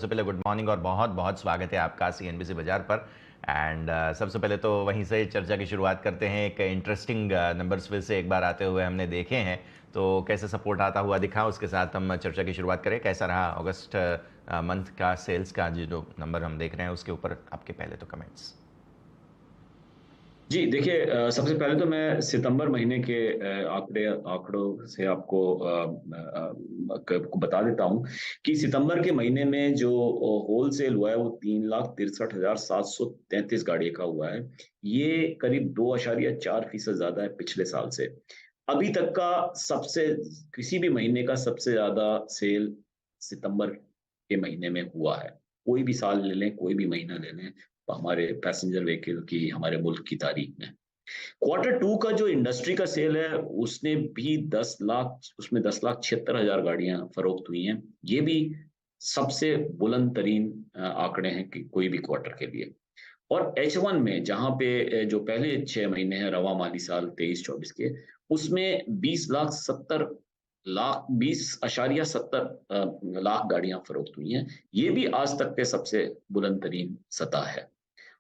सबसे पहले good morning और बहुत बहुत स्वागत है आपका सीएनबीसी बाजार पर। एंड सबसे पहले तो वहीं से चर्चा की शुरुआत करते हैं। एक इंटरेस्टिंग नंबर्स फिर से एक बार आते हुए हमने देखे हैं, तो कैसे सपोर्ट आता हुआ दिखा, उसके साथ हम चर्चा की शुरुआत करें। कैसा रहा अगस्त मंथ का सेल्स का जो नंबर हम देख रहे हैं, उसके ऊपर आपके पहले तो कमेंट्स। जी देखिए, सबसे पहले तो मैं सितंबर महीने के आंकड़ों से आपको को बता देता हूं कि सितंबर के महीने में जो होल सेल हुआ है वो 3,63,733 गाड़ी का हुआ है। ये करीब 2.4% ज्यादा है पिछले साल से। अभी तक का सबसे किसी भी महीने का सबसे ज्यादा सेल सितंबर के महीने में हुआ है। कोई भी साल ले लें, कोई भी महीना ले लें, हमारे पैसेंजर व्हीकल की हमारे मुल्क की तारीख में क्वार्टर टू का जो इंडस्ट्री का सेल है उसने भी 10 लाख, उसमें 10,76,000 गाड़ियां फरोख्त हुई हैं। ये भी सबसे बुलंद तरीन आंकड़े हैं कि कोई भी क्वार्टर के लिए। और H1 में जहां पे जो पहले 6 महीने हैं रवा माली साल 23-24 के, उसमें 20,70 लाख गाड़ियां फरोख्त हुई हैं। ये भी आज तक के सबसे बुलंद तरीन सतह है।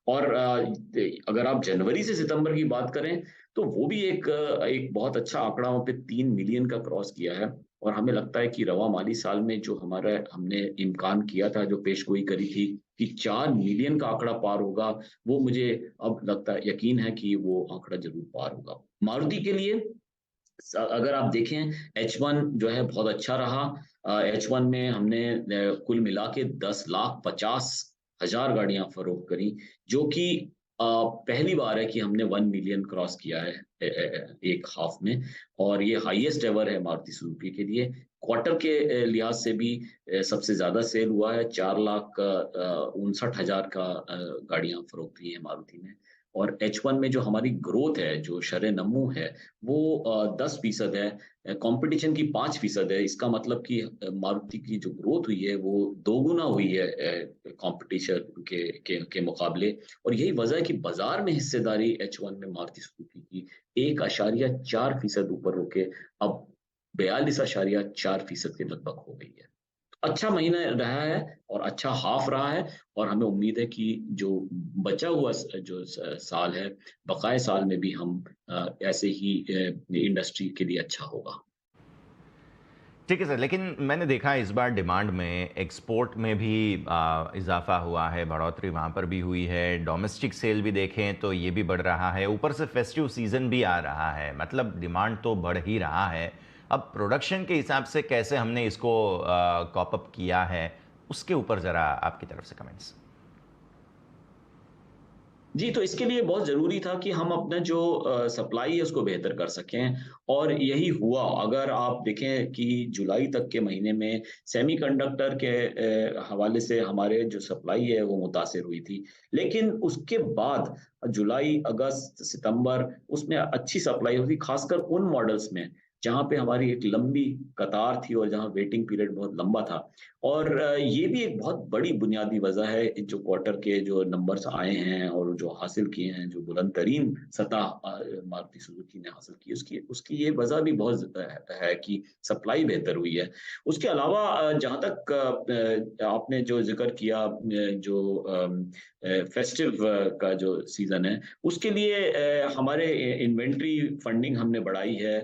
और अगर आप जनवरी से सितंबर की बात करें तो वो भी एक बहुत अच्छा आंकड़ा, वहाँ पे 3 मिलियन का क्रॉस किया है। और हमें लगता है कि रवा माली साल में जो हमारा हमने इम्कान किया था, जो पेशगोई करी थी कि 4 मिलियन का आंकड़ा पार होगा, वो मुझे अब लगता है, यकीन है कि वो आंकड़ा जरूर पार होगा मारुति के लिए। अगर आप देखें, H1 जो है बहुत अच्छा रहा। H1 में हमने कुल मिला के 10,50,000 गाड़ियां फरोख्त करी, जो कि पहली बार है कि हमने 1 मिलियन क्रॉस किया है एक हाफ में। और ये हाईएस्ट एवर है मारुति सुजुकी के लिए। क्वार्टर के लिहाज से भी सबसे ज्यादा सेल हुआ है। 4,59,000 का गाड़ियां फरोख्त हुई है मारुति में। और H1 में जो हमारी ग्रोथ है, जो शरे नमू है, वो 10% है। कंपटीशन की 5% है। इसका मतलब कि मारुति की जो ग्रोथ हुई है वो दोगुना हुई है कंपटीशन के मुकाबले। और यही वजह है कि बाजार में हिस्सेदारी H1 में मारुति सुजुकी की 1.4% ऊपर होके अब 42.4% के लगभग हो गई है। अच्छा महीना रहा है और अच्छा हाफ रहा है। और हमें उम्मीद है कि जो बचा हुआ साल है, बकाए साल में भी हम ऐसे ही इंडस्ट्री के लिए अच्छा होगा। ठीक है सर, लेकिन मैंने देखा इस बार डिमांड में एक्सपोर्ट में भी इजाफा हुआ है, बढ़ोतरी वहाँ पर भी हुई है। डोमेस्टिक सेल भी देखें तो ये भी बढ़ रहा है, ऊपर से फेस्टिव सीजन भी आ रहा है, मतलब डिमांड तो बढ़ ही रहा है। अब प्रोडक्शन के हिसाब से कैसे हमने इसको कॉप अप किया है, उसके ऊपर ज़रा आपकी तरफ से कमेंट्स। जी, तो इसके लिए बहुत ज़रूरी था कि हम अपना जो सप्लाई है उसको बेहतर कर सकें। और यही हुआ। अगर आप देखें कि जुलाई तक के महीने में सेमीकंडक्टर के हवाले से हमारे जो सप्लाई है वो मुतासिर हुई थी। लेकिन उसके बाद जुलाई, अगस्त, सितंबर उसमें अच्छी सप्लाई हुई, खासकर उन मॉडल्स में जहाँ पे हमारी एक लंबी कतार थी और जहाँ वेटिंग पीरियड बहुत लंबा था। और ये भी एक बहुत बड़ी बुनियादी वजह है जो क्वार्टर के जो नंबर्स आए हैं और जो हासिल किए हैं, जो बुलंद तरीन सतह मारुति सुजुकी ने हासिल की, उसकी उसकी ये वजह भी बहुत है कि सप्लाई बेहतर हुई है। उसके अलावा जहाँ तक आपने जो जिक्र किया, जो फेस्टिव का जो सीजन है उसके लिए हमारे इन्वेंट्री फंडिंग हमने बढ़ाई है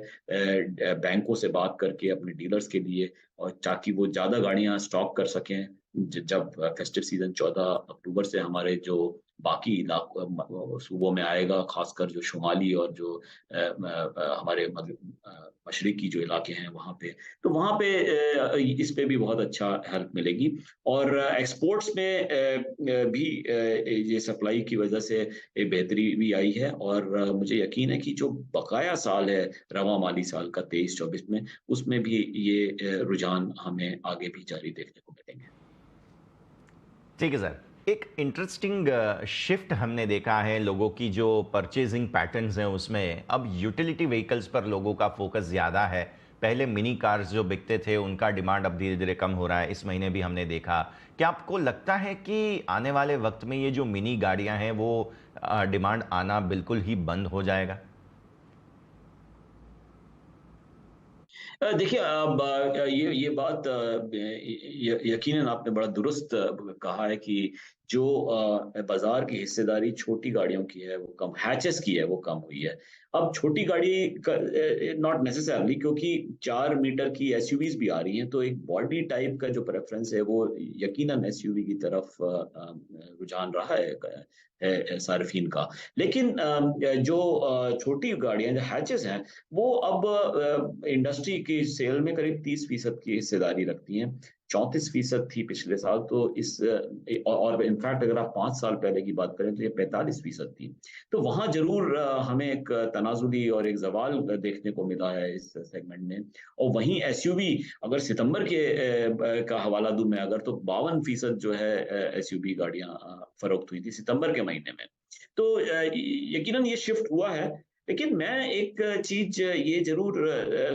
बैंकों से बात करके अपने डीलर्स के लिए, और ताकि वो ज़्यादा गाड़ियाँ स्टॉक कर सकें। जब फेस्टिव सीजन 14 अक्टूबर से हमारे जो बाकी इलाकों सूबों में आएगा, खासकर जो शुमाली और जो हमारे मशरकी जो इलाके हैं वहाँ पे, तो वहाँ पे इस पे भी बहुत अच्छा हेल्प मिलेगी। और एक्सपोर्ट्स में भी ये सप्लाई की वजह से एक बेहतरी भी आई है। और मुझे यकीन है कि जो बकाया साल है रवा माली साल का 23-24 में, उसमें भी ये रुझान हमें आगे भी जारी देखने को मिलेंगे। ठीक है सर, एक इंटरेस्टिंग शिफ्ट हमने देखा है लोगों की जो परचेजिंग पैटर्न्स हैं उसमें। अब यूटिलिटी व्हीकल्स पर लोगों का फोकस ज़्यादा है। पहले मिनी कार्स जो बिकते थे उनका डिमांड अब धीरे धीरे कम हो रहा है, इस महीने भी हमने देखा। क्या आपको लगता है कि आने वाले वक्त में ये जो मिनी गाड़ियां हैं वो डिमांड आना बिल्कुल ही बंद हो जाएगा? देखिए अब ये बात यकीनन आपने बड़ा दुरुस्त कहा है कि जो बाज़ार की हिस्सेदारी छोटी गाड़ियों की है वो कम हैचेस की है वो कम हुई है। अब छोटी गाड़ी नॉट नेसेसरली क्योंकि 4 मीटर की एसयूवीज़ भी आ रही हैं तो एक बॉडी टाइप का जो प्रेफ़रेंस है वो यकीनन एसयूवी की तरफ रुझान रहा है सार्फ़िन का। लेकिन जो छोटी गाड़ियाँ जो हैचेस हैं वो अब इंडस्ट्री की सेल में करीब 30% की हिस्सेदारी रखती हैं। 34% थी पिछले साल तो और इनफैक्ट अगर आप 5 साल पहले की बात करें तो ये 45% थी। तो वहाँ ज़रूर हमें एक तनाज़ुली और एक ज़वाल देखने को मिला है इस सेगमेंट में। और वहीं एसयूवी अगर सितंबर के का हवाला दूँ मैं अगर तो 52% जो है एसयूवी गाड़ियाँ फ़रोख्त हुई थी सितंबर के महीने में। तो यकीनन ये शिफ्ट हुआ है लेकिन मैं एक चीज़ ये ज़रूर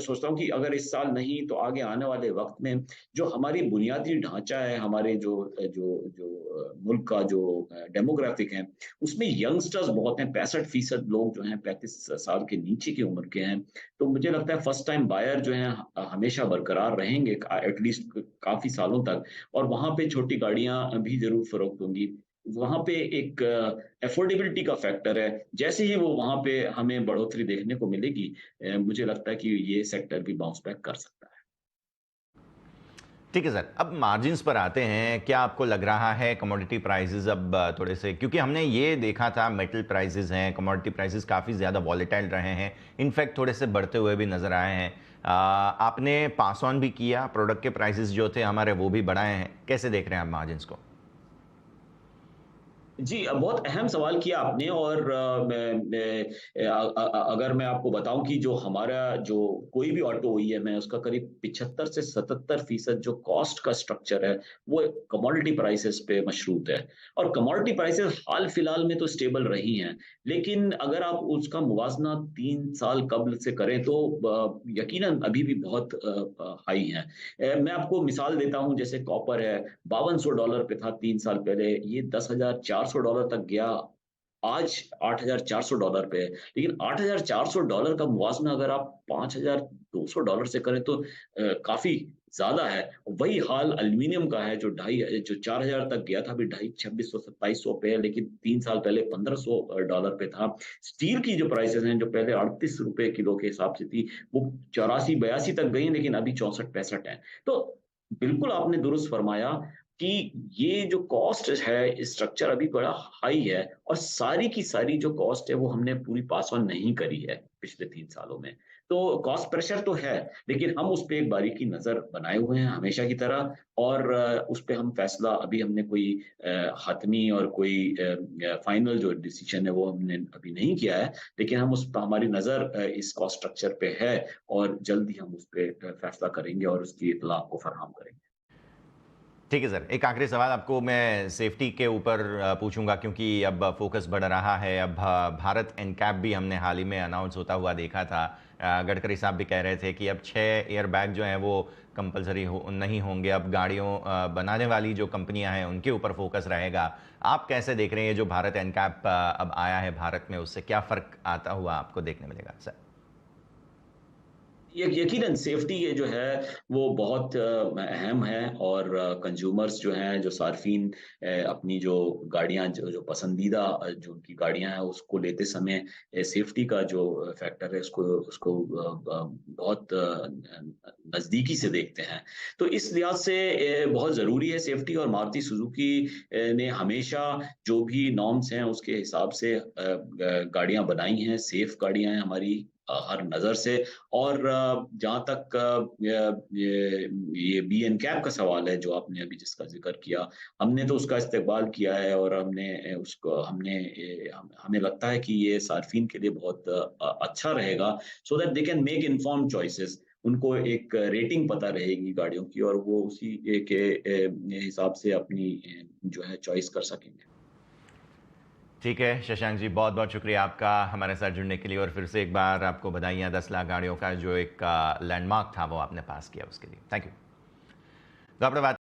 सोचता हूँ कि अगर इस साल नहीं तो आगे आने वाले वक़्त में जो हमारी बुनियादी ढाँचा है, हमारे मुल्क का जो डेमोग्राफ़िक है, उसमें यंगस्टर्स बहुत हैं, 65% लोग जो हैं 35 साल के नीचे की उम्र के हैं। तो मुझे लगता है फर्स्ट टाइम बायर जो हैं हमेशा बरकरार रहेंगे एटलीस्ट काफ़ी सालों तक और वहाँ पे छोटी गाड़ियाँ भी ज़रूर फ़रोख्त होंगी। वहाँ पे एक अफ़ोर्डेबिलिटी का फैक्टर है। जैसे ही वो वहाँ पे हमें बढ़ोतरी देखने को मिलेगी मुझे लगता है कि ये सेक्टर भी बाउंस बैक कर सकता है। ठीक है सर, अब मार्जिन्स पर आते हैं। क्या आपको लग रहा है कमोडिटी प्राइसेज़ अब थोड़े से, क्योंकि हमने ये देखा था मेटल प्राइसेज़ हैं, कमोडिटी प्राइसेज़ काफ़ी ज़्यादा वॉलेटाइल रहे हैं, इनफैक्ट थोड़े से बढ़ते हुए भी नज़र आए हैं। आपने पास ऑन भी किया, प्रोडक्ट के प्राइसेज़ जो थे हमारे वो भी बढ़ाए हैं। कैसे देख रहे हैं आप मार्जिन्स को? जी, बहुत अहम सवाल किया आपने और अगर मैं आपको बताऊँ कि जो हमारा जो कोई भी ऑटो ओईएम है, उसका करीब 75 से 77% जो कॉस्ट का स्ट्रक्चर है, वो कमोडिटी प्राइसेज़ पे मशरूत है। और कमोडिटी प्राइसेज़ हाल-फिलहाल में तो स्टेबल रही हैं, लेकिन अगर आप उसका मुवाज़ना 3 साल कब्ल से करें तो यकीनन अभी भी बहुत हाई हैं। मैं आपको मिसाल देता हूँ, जैसे कॉपर है, $5200 पे था 3 साल पहले, ये $10,400 तक गया, आज $8,400 पे है। लेकिन $8,400 का मुवाज़ना अगर आप $5,200 से करें तो काफ़ी ज़्यादा है। वही हाल एल्यूमीनियम का है जो 4,000 तक गया था, अभी ढाई 2600-2700 पे है, लेकिन 3 साल पहले $1,500 पे था। स्टील की जो प्राइसेज़ हैं, जो पहले ₹38 किलो के हिसाब से थी, वो 84-82 तक गई, लेकिन अभी 64-65 हैं। तो बिल्कुल आपने दुरुस्त फरमाया कि ये जो कॉस्ट है, स्ट्रक्चर अभी बड़ा हाई है और सारी की सारी जो कॉस्ट है, वो हमने पूरी पास ऑन नहीं करी है पिछले 3 सालों में। तो कॉस्ट प्रेशर तो है, लेकिन हम उस पे एक बारीकी नज़र बनाए हुए हैं हमेशा की तरह और उस पे हम फैसला अभी हमने कोई हतमी और कोई फाइनल जो डिसीजन है, वो हमने अभी नहीं किया है। लेकिन हम उस पे हमारी नज़र इस कॉस्ट स्ट्रक्चर पे है और जल्द ही हम उस पे फैसला करेंगे और उसकी इत्तला आपको फराहम करेंगे। ठीक है सर, एक आखिरी सवाल आपको मैं सेफ्टी के ऊपर पूछूंगा, क्योंकि अब फोकस बढ़ रहा है। अब भारत एनकैप भी हमने हाल ही में अनाउंस होता हुआ देखा था। गडकरी साहब भी कह रहे थे कि अब 6 एयरबैग जो हैं वो कंपलसरी नहीं होंगे, अब गाड़ियों बनाने वाली जो कंपनियां हैं उनके ऊपर फोकस रहेगा। आप कैसे देख रहे हैं जो भारत एनकैप अब आया है भारत में, उससे क्या फ़र्क आता हुआ आपको देखने मिलेगा सर? यकीनन सेफ्टी ये जो है वो बहुत अहम है और कंज्यूमर्स जो हैं जो सार्फिन अपनी जो गाड़ियां जो पसंदीदा जो उनकी गाड़ियां हैं उसको लेते समय सेफ्टी का जो फैक्टर है उसको उसको बहुत नज़दीकी से देखते हैं तो इस लिहाज से बहुत ज़रूरी है सेफ्टी और मारुति सुजुकी ने हमेशा जो भी नॉर्म्स हैं उसके हिसाब से गाड़ियां बनाई हैं सेफ गाड़ियां हैं हमारी हर नज़र से और जहाँ तक ये बी एन कैप का सवाल है जो आपने अभी जिसका ज़िक्र किया, हमने तो उसका इस्तेमाल किया है और हमें लगता है कि ये सार्फिन के लिए बहुत अच्छा रहेगा so that they can make informed choices. उनको एक रेटिंग पता रहेगी गाड़ियों की और वो उसी के हिसाब से अपनी जो है चॉइस कर सकेंगे। ठीक है शशांक जी, बहुत बहुत शुक्रिया आपका हमारे साथ जुड़ने के लिए, और फिर से एक बार आपको बधाइयाँ 10 लाख गाड़ियों का जो एक लैंडमार्क था वो आपने पास किया उसके लिए। Thank you. तो आपने बात